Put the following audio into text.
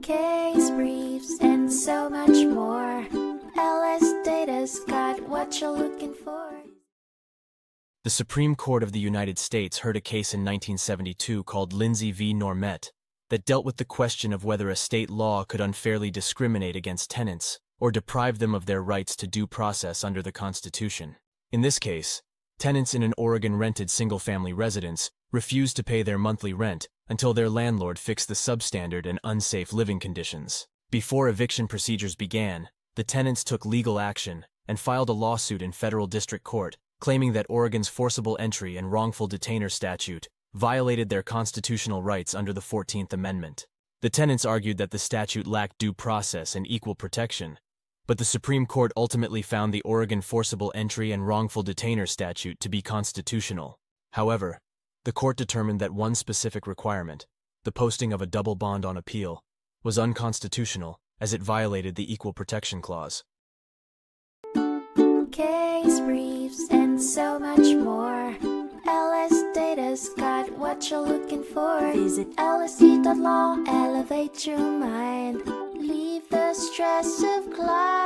case briefs, and so much more. LSData's got what you're looking for. The Supreme Court of the United States heard a case in 1972 called Lindsey v. Normet that dealt with the question of whether a state law could unfairly discriminate against tenants or deprive them of their rights to due process under the Constitution. In this case, tenants in an Oregon-rented single-family residence refused to pay their monthly rent until their landlord fixed the substandard and unsafe living conditions. Before eviction procedures began, the tenants took legal action and filed a lawsuit in federal district court claiming that Oregon's forcible entry and wrongful detainer statute violated their constitutional rights under the 14th Amendment. The tenants argued that the statute lacked due process and equal protection, but the Supreme Court ultimately found the Oregon forcible entry and wrongful detainer statute to be constitutional. However, the court determined that one specific requirement, the posting of a double bond on appeal, was unconstitutional as it violated the Equal Protection Clause. Case briefs and so much more. LSData's got what you're looking for. Visit lsd.law, elevate your mind, leave the stress of class.